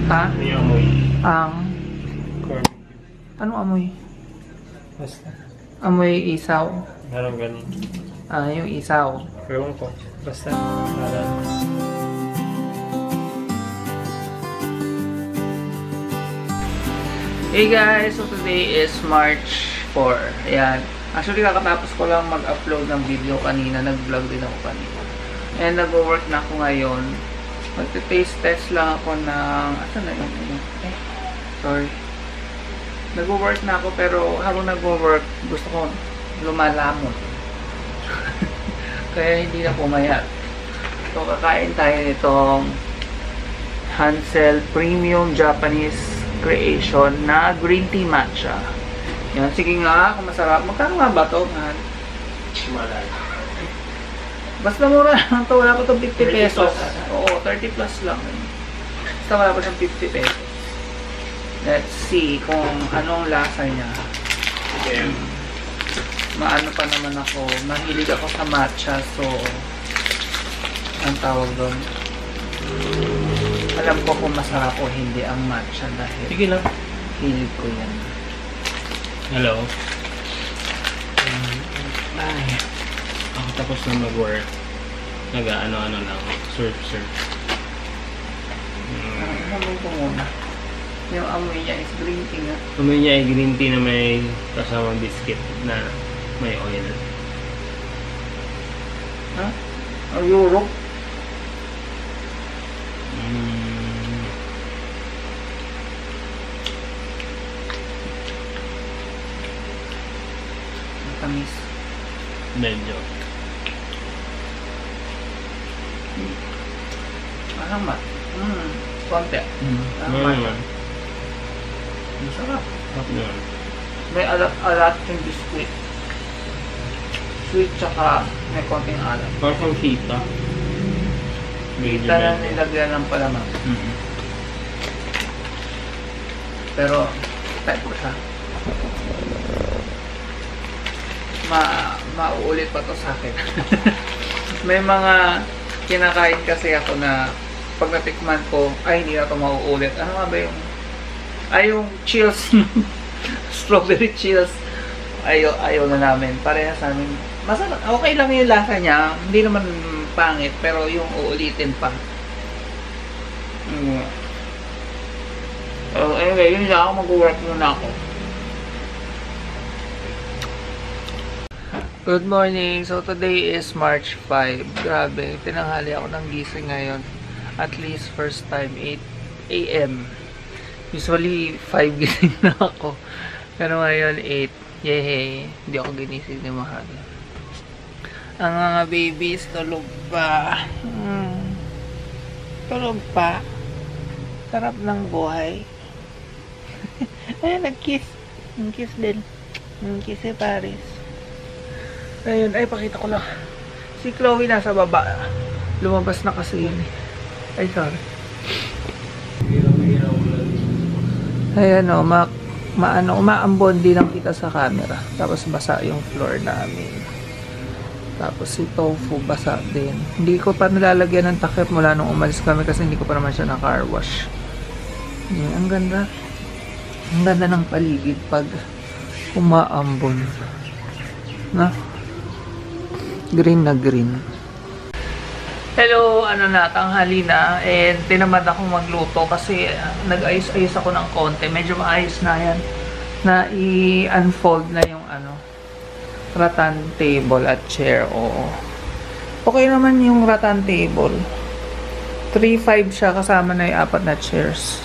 Ha? Ano yung amoy? Ang... Corn. Anong amoy? Basta. Amoy isaw. Parang ganun. Ah, yung isaw. Ewan ko. Basta. Nalala. Hey guys, so today is March 4. Ayan. Actually, kakatapos ko lang mag-upload ng video kanina. Nag-vlog din ako kanina. And nag-work na ako ngayon. Mag-taste test lang ako ng... Asan na yung... sorry. Nag-work na ako pero habang nag-work, gusto ko lumalamon. Kaya hindi na pumayat. So, kakain tayo nitong Hansel Premium Japanese Creation na green tea matcha. Yan, sige nga, kung masarap. Magkano nga ba ito? Malay. Basta mura lang ito. Wala pa itong 50 pesos. Oo, 30 plus lang. Basta wala pa itong 50 pesos. Let's see kung anong lasa niya. Okay. Maano pa naman ako. Mahilig ako sa matcha. So, ang tawag doon. Alam ko kung masarap o hindi ang matcha dahil Sige lang. hilig ko yan. Hello. Ay. Ako tapos na mag-work. Nag-ano-ano lang. Surf. Amoy ko muna. Yung amoy niya is green tea nga. Amoy niya ay green tea na may kasamang biscuit na may oil. Ha? O Europe? Matamis. Medyo. Parang konti. Ano naman? Masarap. Hot naman. May alat yung biscuit. Sweet tsaka may konting alat. Parang kita. Medyo Kita na nilagyan ng palamang. Pero, type ko siya. Mauulit pa to sa akin. May mga kinakain kasi ako na pag natikman ko, ay hindi na to mauulit. Ano nga ba yung... Ay, yung chills. Strawberry chills. Ayaw na namin. Parehas sa amin. Masarap. Okay lang yung lasa niya. Hindi naman pangit. Pero yung uulitin pa. Anyway, yun lang ako. Mag-work muna ako. Good morning. So today is March 5. Grabe. Tinanghali ako ng gising ngayon. At least first time 8 AM. Usually 5 gising na ako. Pero ngayon 8. Yehey. Hindi ako ginising ni Mahal. Ang mga babies tulog pa. Tulog pa. Sarap ng buhay. Ayun, nag-kiss. Nag-kiss din. Nag-kiss si Paris. Ayun, ay pakita ko lang. Si Chloe nasa baba. Lumabas na kasi yun. Ay, sorry. Ayan o, umaambon din ang kita sa camera. Tapos basa yung floor namin. Tapos si Tofu basa din. Hindi ko pa nalalagyan ng takip mula nung umalis kami kasi hindi ko pa naman siya na car wash. Ayan, ang ganda. Ang ganda ng paligid pag umaambon. Na? Green na green. Hello, tanghali na. And tinamad akong magluto kasi nag-ayos-ayos ako ng konti. Medyo maayos na yan. Na i-unfold na yung rattan table at chair. Oo. Okay naman yung rattan table. 3.5 siya kasama na yung 4 na chairs.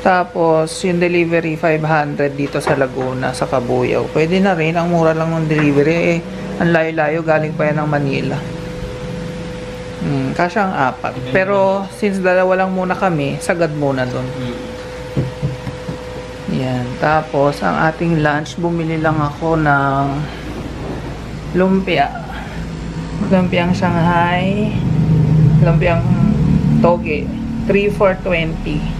Tapos, yung delivery 500 dito sa Laguna, sa Cabuyao. Pwede na rin. Ang mura lang ng delivery. Ang layo-layo. Galing pa yan ng Manila. Kasya ang 4. Pero, since dalawa lang muna kami, sagad muna dun. Yan. Tapos, ang ating lunch, bumili lang ako ng lumpia. Lumpiang Shanghai. Lumpiang toge. 3 for 20.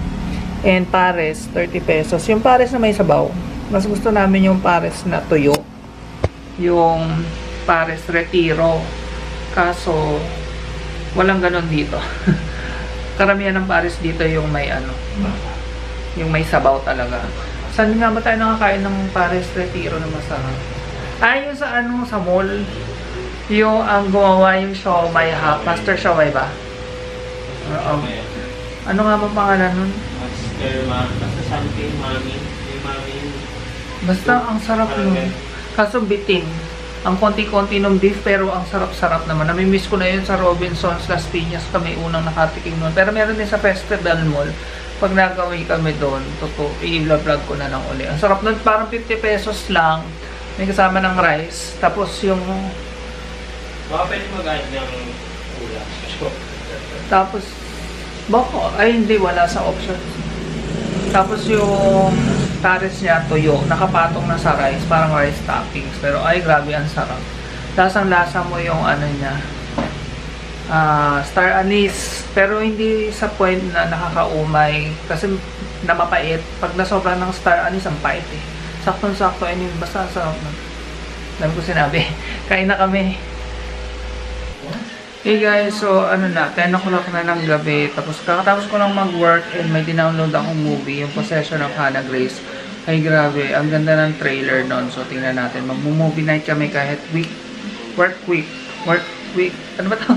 And pares, 30 pesos. Yung pares na may sabaw. Mas gusto namin yung pares na tuyo. Yung pares retiro. Kaso, walang ganon dito. karamihan ng pares dito yung may ano, yung may sabaw talaga. Saan nga ba tayo nakakain ng pares retiro na masarap? Ay, yung sa ano, sa mall. Yung ang gumawa yung siomai ha. Master Siomai ba? Ano nga ba pangalan nun? Basta something, mami. Yung mami. Basta ang sarap nun. Kaso bitin. Ang konti-konti ng beef pero ang sarap-sarap naman. Namimiss ko na yun sa Robinson's Las Piñas kami unang nakatikim nun. Pero meron din sa Festival Mall. Pag nagawin kami doon, i-vlog ko na lang uli. Ang sarap nun, parang 50 pesos lang. May kasama ng rice. Tapos yung... Baka pwede mag-add ng ulam. Tapos, baka, ay hindi, wala sa option. Tapos yung pares niya, tuyo, nakapatong na sa rice, parang rice toppings. Pero ay, grabe, ang sarap. Lasang-lasa mo yung ano niya, star anise. Pero hindi sa point na nakakaumay. Kasi na mapait. Pag nasobra ng star anise, ang pait eh. Saktong-sakto, anyway, basta sarap na. Dami ko sinabi. Kain na kami. Hey guys, so ano na, 10 o'clock na ng gabi. Tapos kakatapos ko lang mag-work and may dinownload akong movie, yung Possession of Hannah Grace. Ay grabe, ang ganda ng trailer nun. So tingnan natin, mag-movie night kami kahit work week, ano ba to?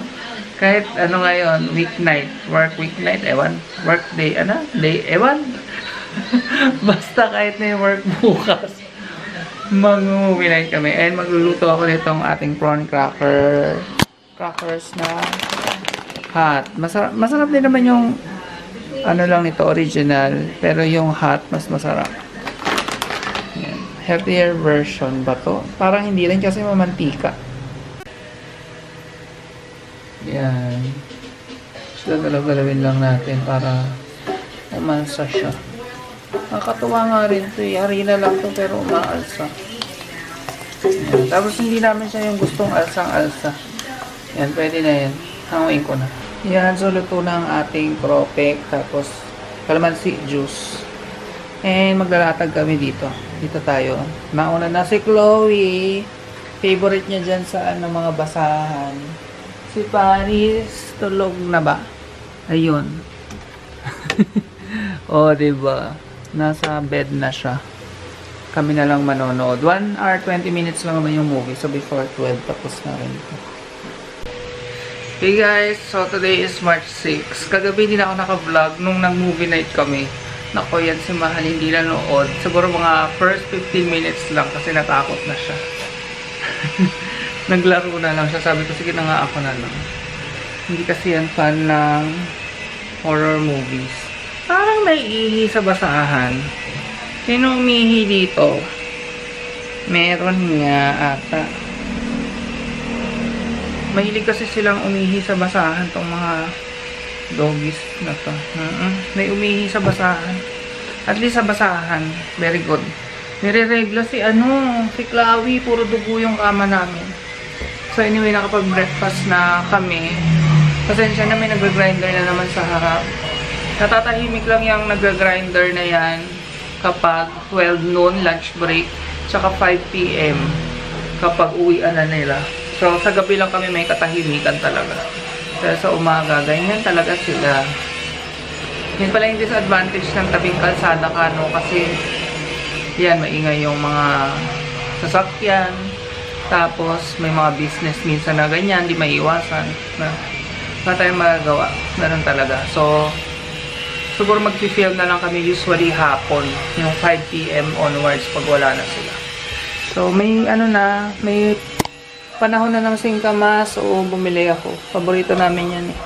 Kahit ano ngayon, weeknight, work weeknight, ewan, work day, ano? Day, ewan. Basta kahit na yung work bukas, mag-movie night kami. And magluluto ako nitong ating prawn crackers na hot. Masarap din naman yung ano lang nito, original. Pero yung hot, mas masarap. Yan. Healthier version ba to? Parang hindi rin kasi mamantika. Yan. So, galaw-galawin lang natin para umalsa siya. Nakakatuwa nga rin ito. Harina lang to pero umaalsa. Yan. Tapos hindi namin siya yung gustong alsang-alsa. Yan, pwede na yan. Hanguin ko na. Yan, so luto na ang ating propek. Tapos, calamansi juice. And maglalatag kami dito. Dito tayo. Mauna na si Chloe. Favorite niya dyan sa ano, mga basahan. Si Paris, tulog na ba? Ayun. O, diba? Nasa bed na siya. Kami na lang manonood. 1 hour, 20 minutes lang naman yung movie. So, before 12, tapos na rin ito. Hey guys, so today is March 6. Kagabi din ako naka-vlog nung nag-movie night kami. Nako, yan si Mahal hindi nanood. Siguro mga first 15 minutes lang kasi natakot na siya. Naglaro na lang siya. Sabi ko, sige na nga ako na lang. Hindi kasi yan fan ng horror movies. Parang may ihi sa basahan. Sino umihi dito? Meron nga ata. Mahilig kasi silang umihi sa basahan tong mga doggies na to. May umihi sa basahan. At least sa basahan. Very good. Nire-regla si Chloe. Puro dugo yung kama namin. So anyway, nakapag-breakfast na kami. Pasensya na may nag-grinder na naman sa harap. Natatahimik lang yung nag-grinder na yan kapag 12 noon, lunch break. Tsaka 5 p.m. kapag uwian na nila. So, sa gabi lang kami may katahimikan talaga. Pero sa umaga, ganyan talaga sila. Yan pala yung disadvantage ng tabing kalsada ka, no? Kasi, yan, maingay yung mga sasakyan. Tapos, may mga business minsan na ganyan, di maiiwasan. Wala tayong magagawa. Meron talaga. So, siguro mag-film na lang kami usually hapon. Yung 5 p.m. onwards pag wala na sila. So, may may panahon na ng singkamas, so bumili ako. Paborito namin yan eh.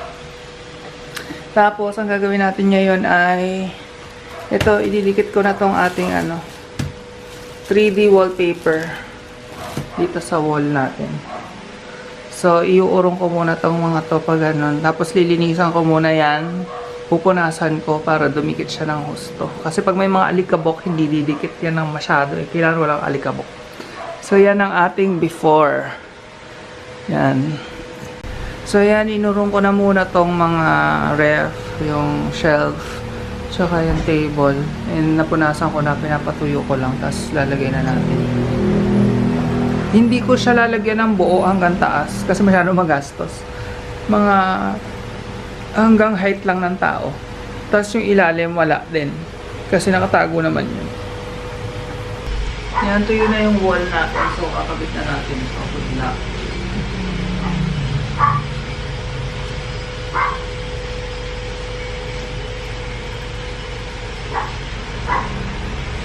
Tapos, ang gagawin natin ngayon ay ito, ididikit ko na tong ating 3D wallpaper dito sa wall natin. So, iuurong ko muna tong mga to pag ganun. Tapos, lilinisan ko muna yan. Pupunasan ko para dumikit siya ng husto. Kasi pag may mga alikabok, hindi didikit yan ng masyado eh. Kailangan walang alikabok. So, yan ang ating before. Yan. So, yan. Inurong ko na muna tong mga ref, yung shelf, tsaka yung table. And napunasan ko na, pinapatuyo ko lang. Tapos, lalagay na natin. Hindi ko siya lalagyan ng buo hanggang taas. Kasi masyado magastos. Mga hanggang height lang ng tao. Tapos yung ilalim wala din. Kasi nakatago naman yun. Yan, tuyo na yung wall natin. So, kakabit na natin ito. Good luck.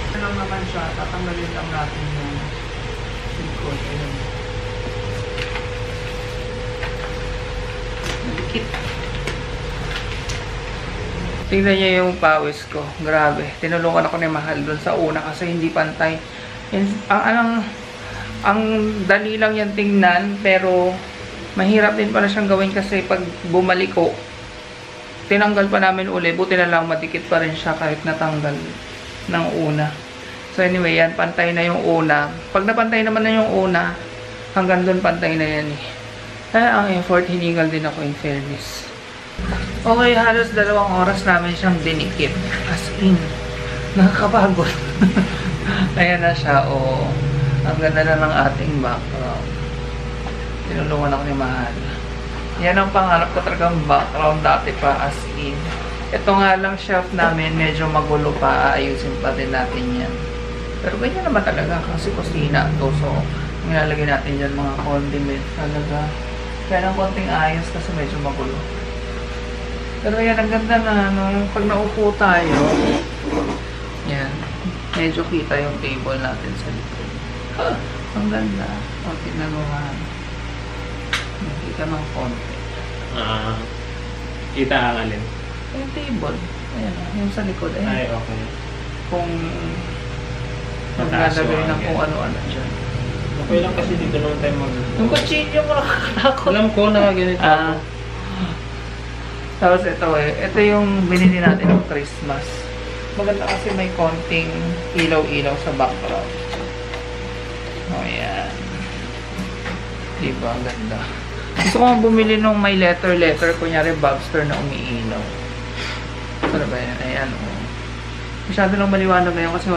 Ito lang naman siya. Tatanggalin lang natin yung silicone. Ayan. Nalikit. Tingnan niya yung pawis ko. Grabe. Tinulungan ako ni Mahal dun sa una kasi hindi pantay. Ang dali lang yan tingnan, pero mahirap din pala siyang gawin kasi pag bumalik ko, tinanggal pa namin uli. Buti na lang madikit pa rin siya kahit natanggal ng una. So anyway, yan. Pantay na yung una. Pag napantay naman na yung una, hanggang dun pantay na yan eh. Kaya ang effort, hiningal din ako in fairness. Okay, halos 2 oras namin siyang dinikit. As in, nakakapagod. Ayan na siya, oh. Ang ganda na ng ating background. Tinulungan ako ni Mahal. Yan ang pangarap ko talagang background dati pa, as in. Ito nga lang shelf namin, medyo magulo pa. Aayusin pa din natin yan. Pero ganyan naman talaga kasi kusina to. So, nilalagay natin dyan mga condiments talaga. Kaya ng konting ayos kasi medyo magulo. Pero yan, ang ganda na, no? Pag naupo tayo, yan, medyo kita yung table natin sa likod. Ang ganda. O, tignan mo nga. Kita ng konti. Kita ang alin? Yung table. Ayan, yung sa likod. Ayan. Ay, okay. Kung Mataas maglalagay yung ng kung ano-ano dyan. Okay lang kasi dito naman tayo Yung kutsilyo mo nakakatakot. Alam ko na ganito. Tapos ito yung binili natin ng Christmas. Maganda kasi may konting ilaw-ilaw sa background. O yan. Diba? Ang ganda. Gusto ko bumili nung may letter. Kunyari Bobster na umiilaw. Ano ba yan? Ayan o. Masyado lang maliwanag ngayon kasi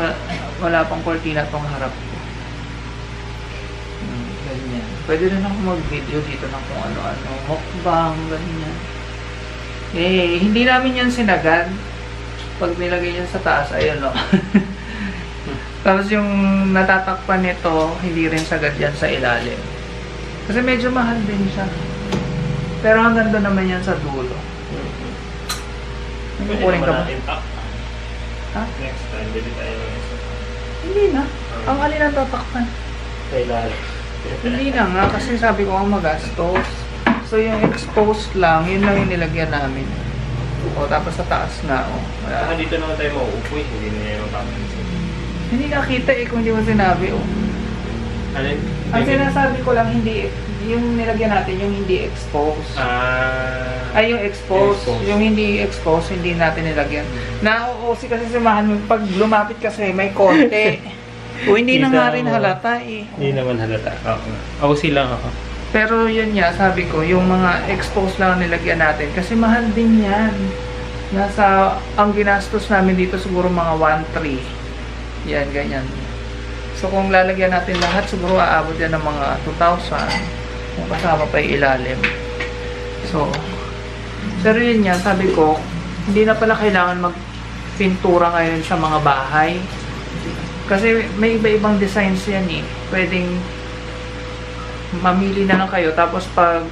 wala pang cortina itong harap ko. Ganyan. Pwede rin ako mag-video dito ng kung ano-ano. Mukbang, ganyan. Eh, hindi namin yan sinagad. Pag nilagay yan sa taas, ayun o. Tapos yung natatakpan nito, hindi rin sagad yan sa ilalim. Kasi medyo mahal din siya. Pero hanggang doon naman yan sa dulo. Kukunin ka ba? Ha? Next time, bili tayo ng isa. Hindi na. Ang alin ang tatakpan. Sa ilalim. Hindi na nga, kasi sabi ko ang magastos. So yung exposed lang, yun lang yung nilagyan namin. O, tapos sa taas na, o. Saka dito naman tayo mauupo eh, hindi na yung papansin. Hindi nakita eh kung hindi mo sinabi, o. Alin? Ang sinasabi ko lang, hindi, yung nilagyan natin, yung hindi exposed. Ay, yung exposed. Yung hindi exposed, hindi natin nilagyan. Nauusi kasi samahan mo, pag lumapit kasi may konti. O, hindi na nga rin halata eh. Hindi naman halata. Ako silang ako. Pero yun nga, sabi ko, yung mga exposed lang nilagyan natin. Kasi mahal din yan. Ang ginastos namin dito siguro mga 1,300. Yan, ganyan. So kung lalagyan natin lahat, siguro aabot yan ng mga 2,000. Kung kasama pa yung ilalim. So, pero yun nga, sabi ko, hindi na pala kailangan magpintura ngayon sa mga bahay. Kasi may iba-ibang designs yan eh. Pwedeng mamili na lang kayo, tapos pag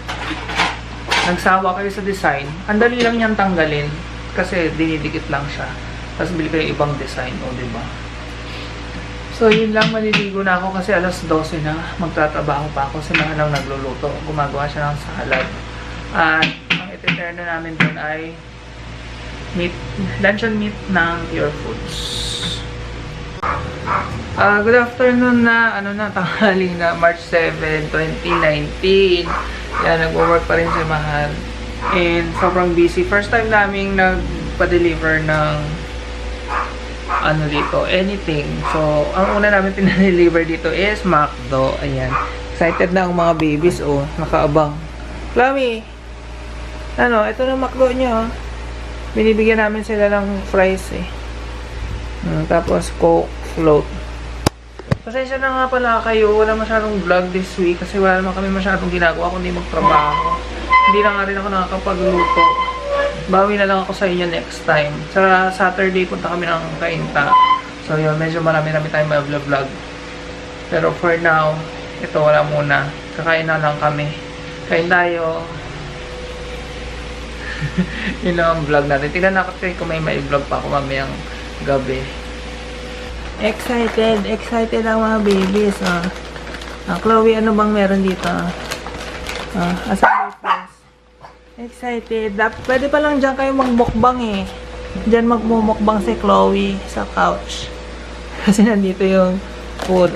nagsawa kayo sa design, ang dali lang niyang tanggalin kasi dinidikit lang siya, tapos bili kayo ibang design, o diba? So yun lang, maliligo na ako kasi alas 12 na, magtatrabaho pa ako, si Mahalang nagluluto, gumagawa siya ng salad, at ang iti-turn na namin dun ay luncheon meat ng Pure Foods. Good afternoon na, tanghali na, March 7, 2019. Yan, nagwo-work pa rin si Mahal. And sobrang busy. First time naming nagpa-deliver ng anything. So, ang una namin pinadeliver dito is McDo. Ayan. Excited na ang mga babies, oh. Nakaabang. Lami! Ito na McDo nyo, oh. Binibigyan namin sila ng fries, eh. Tapos, Coke, float. Pasensya na nga pala kayo, wala masyadong vlog this week kasi wala naman kami masyadong ginagawa kundi magtrabaho. Hindi na nga rin ako nakakapagluto. bawi na lang ako sa inyo next time. Sa Saturday, punta kami ng Cainta. So, yun, medyo marami tayong vlog. Pero for now, ito wala muna. Kakain na lang kami. Kain tayo. Yun lang ang vlog natin. Tingnan natin kung may vlog pa ako mamayang gabi. Excited ang mga babies. Chloe, ano bang meron dito? Asan yung excited. Pwede pa lang dyan kayo magmukbang eh. Dyan magmumukbang si Chloe sa couch. Kasi nandito yung food,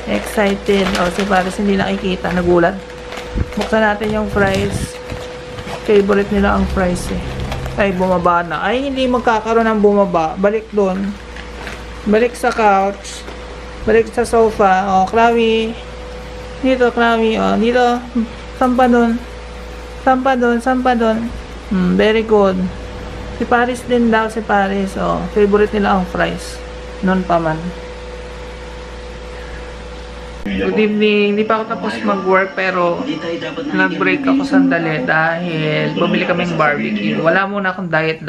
Excited. Si Paris hindi nakikita. Nagulat. Buksan natin yung fries. Favorite nila ang fries eh. Ay, bumaba na. Ay, hindi magkakaroon ng bumaba. Balik doon. Balik sa couch. Balik sa sofa. Chloe. Dito, Chloe. Dito. Sampa doon. Very good. Si Paris din daw. Si Paris. Favorite nila ang fries. Noon pa man. Good evening. Hindi pa ako tapos mag-work pero nag-break ako sandali dahil bumili kaming barbecue. Wala muna akong diet.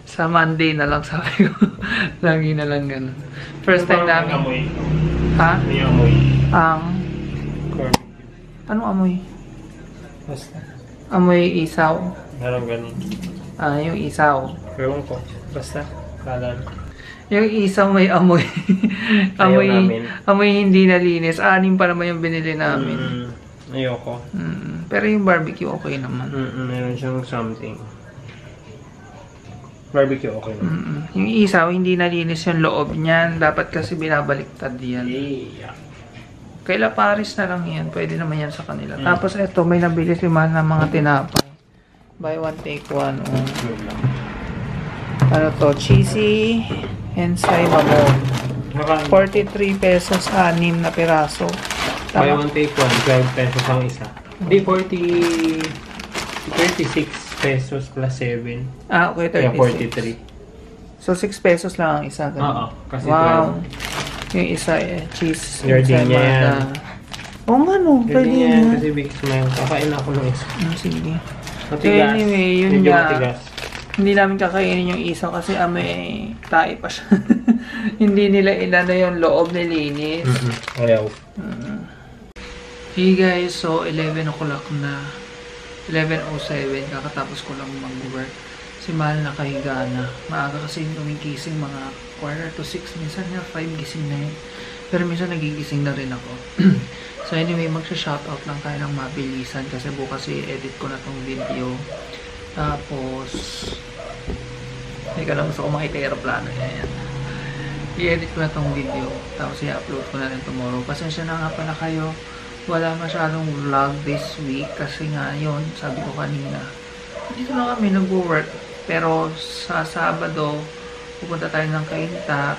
Sa Monday na lang sabi ko. Lagi na lang ganun. First time namin. Ha? Anong amoy? Basta. Amoy isaw. Parang ganun. Yung isaw. Ewan ko. Basta. Kalan. Yung isaw may amoy. amoy hindi nalinis. 6 pa naman yung binili namin. Ayoko. Pero yung barbecue okay naman. Meron siyang something. Barbecue okay naman. Yung isaw hindi nalinis yung loob niyan. Dapat kasi binabaliktad yan. Yeah. Kaila Paris na lang yan. Pwede naman yan sa kanila. Tapos eto, may nabili si Man ng mga tinapay. Buy one, take one. Ano to? Cheesy Hensai Mamon. 43 pesos, 6 na piraso. Buy one, take one. 12 pesos ang isa. Hindi, 36 pesos plus 7. Okay, 36. Kaya 43. So, 6 pesos lang ang isa. Oo, kasi wow. Yung isa, cheese. Gardenia yan. Oo nga no, pwede yan. Kasi big smile. Kakain ako ng isa. Sige. Matigas. Anyway, yun medyo nga. Matigas. Hindi namin kakainin yung isaw kasi amoy tae pa siya. Hindi nila inano yung loob nilinis. Ayaw. Hey guys, so 11 o'clock na. 11:07, kakatapos ko lang mag-work. Si Mahal nakahiga na. Maaga kasi gumigising mga 5:45, minsan nga 5 gising na yun. Pero minsan nagigising na rin ako. So anyway, magsha-shoutout lang tayo ng mabilisan kasi bukas i-edit ko na tong video. Tapos teka lang, gusto ko makita yung aeroplano. Ayan. I-edit ko na tong video. Tapos i-upload ko na rin tomorrow. Pasensya na nga pala kayo. Wala masyadong vlog this week kasi nga yun, sabi ko kanina. Dito na kami nag-work. Pero sa Sabado, pupunta tayo ng Cainta.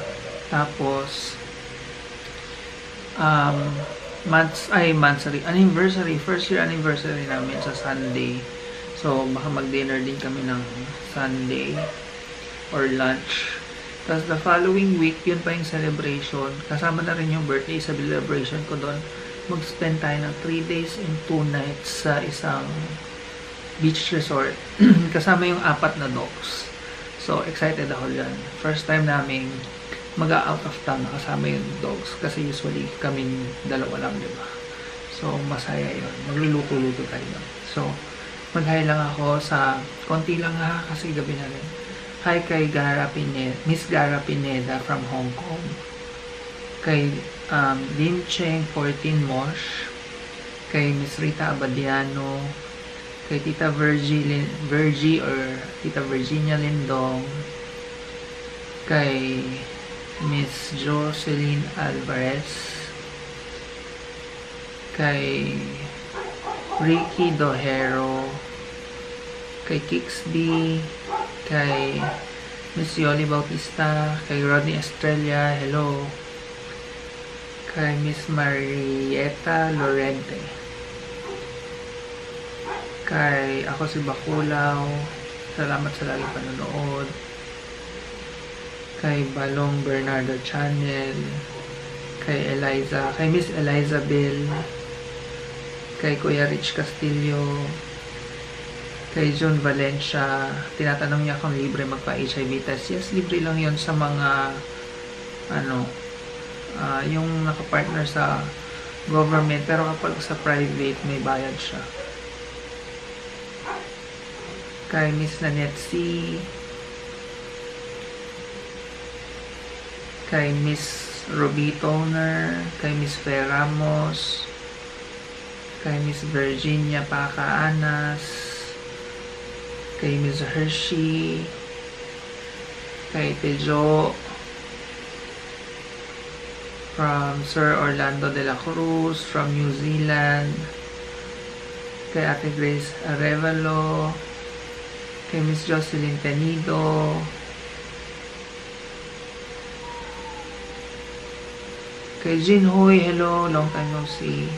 Tapos anniversary, first year anniversary namin sa Sunday. So, baka mag-dinner din kami ng Sunday or lunch. Tapos, the following week, yun pa yung celebration. Kasama na rin yung birthday celebration ko doon. Mag-spend tayo ng 3 days and 2 nights sa isang beach resort. Kasama yung 4 na dogs. So, excited ako dyan. First time namin mag-out of town na kasama yung dogs. Kasi usually, kaming dalawa lang, diba? So, masaya yun. Magluluto-luto tayo doon. So, mag-hi lang ako sa konti lang ha, kasi gabi na rin. Hi kay Miss Gara Pineda from Hong Kong. Kay Lin Cheng 14 Mosh. Kay Miss Rita Abadiano. Kay Tita Virgie or Tita Virginia Lindong. Kay Miss Jocelyn Alvarez. Kay Ricky Dohero, kay Kixby, kay Miss Yoli Bautista, kay Rodney Estrella, hello, kay Miss Marieta Lorente, kay ako si Bakulaw, salamat sa lagi panonood, kay Balong Bernardo Channel, kay Eliza, kay Miss Eliza Bill, kay Kuya Rich Castillo, Kay June Valencia, tinatanong niya kung libre magpa-HIV test. Yes, libre lang yon sa mga yung nakapartner sa government, pero kapag sa private may bayad siya. Kay Miss Nanette C, kay Miss Ruby Toner, kay Miss Fer Ramos, kay Miss Virginia Pacaanas, kay Miss Hershey, kay Tejo, from Sir Orlando de la Cruz from New Zealand, kay Ate Grace Arevalo, kay Miss Jocelyn Tenido, kay Jin Huy, hello, long time no see,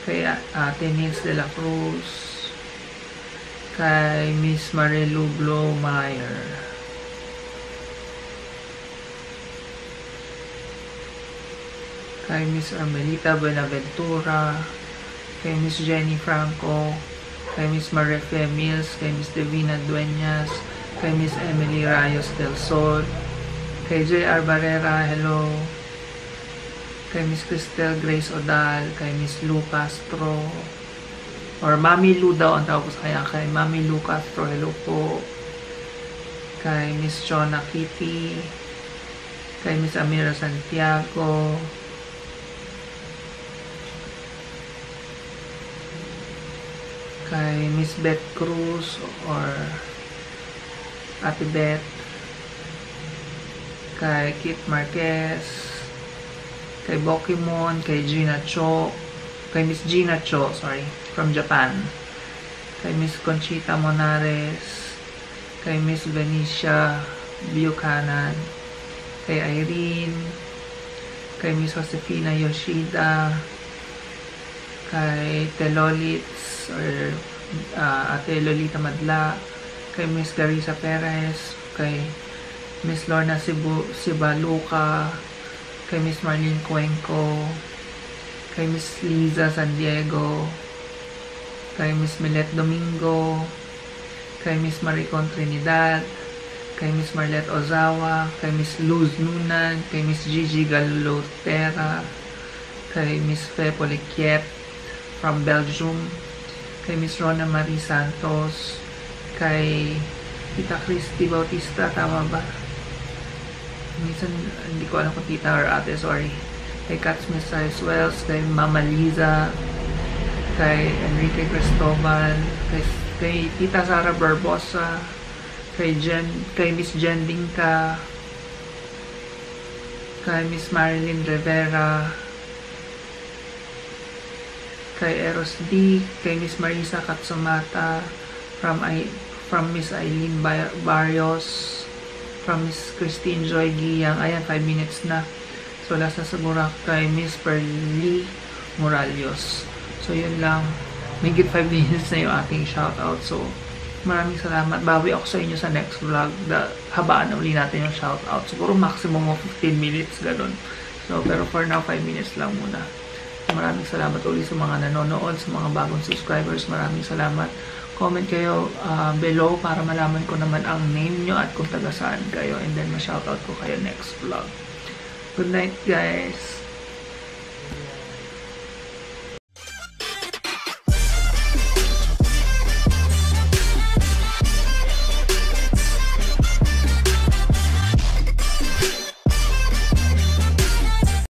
kay Ate Nils de la Cruz, kay Miss Marilu Blomeyer, kay Miss Armelita Buenaventura, kay Miss Jenny Franco, kay Miss Marifé Mills, kay Miss Divina Dueñas, kay Miss Emily Rayos del Sol, kay J.R. Barrera, hello, kay Miss Cristel Grace Odal, kay Miss Lu Castro, or Mami Lu daw ang tawag ko sa kanya, kay Mami Lu Castro, hello po, kay Miss Chona Kitty, kay Miss Amira Santiago, kay Miss Beth Cruz or Ate Beth, kay Kit Marquez, kay Bokimon, kay Gina Cho, kay Miss Gina Cho, sorry, from Japan, kay Miss Conchita Monares, kay Miss Benicia Buchanan, kay Irene, kay Miss Josefina Yoshida, kay Telolits or Ate Lolita Madla, kay Miss Carissa Perez, kay Miss Lorna Sibaluca, kay Miss Marlene Cuenco, kay Miss Liza San Diego, kay Miss Milet Domingo, kay Miss Maricon Trinidad, kay Miss Marlet Ozawa, kay Miss Luz Nunan, kay Miss Gigi Galotera, kay Miss Fe Poliquiet from Belgium, kay Miss Rona Marie Santos, kay Tita Christy Bautista, tama ba? Minsan hindi ko alam kung tita or ate, sorry. Kay Kat Smith Size Wells, kay Mama Liza, kay Enrique Cristobal, kay Tita Sara Barbosa, kay Miss Jen Dingka, kay Miss Marilyn Rivera, kay Eros D, kay Miss Marisa Katsumata, from Miss Eileen Barrios, from Miss Christine Joy Giyang. Ayan, 5 minutes na. So, last na siguro kay Miss Perly Moralios. So, yun lang. Higit 5 minutes na yung aking shoutout. So, maraming salamat. Bawi ako sa inyo sa next vlog. Habaan na uli natin yung shoutout. Siguro maximum of 15 minutes, ganun. So, pero for now, 5 minutes lang muna. Maraming salamat ulit sa mga nanonood, sa mga bagong subscribers. Maraming salamat. Comment kayo below para malaman ko naman ang name nyo at kung taga saan kayo. And then, ma-shoutout ko kayo next vlog. Good night, guys!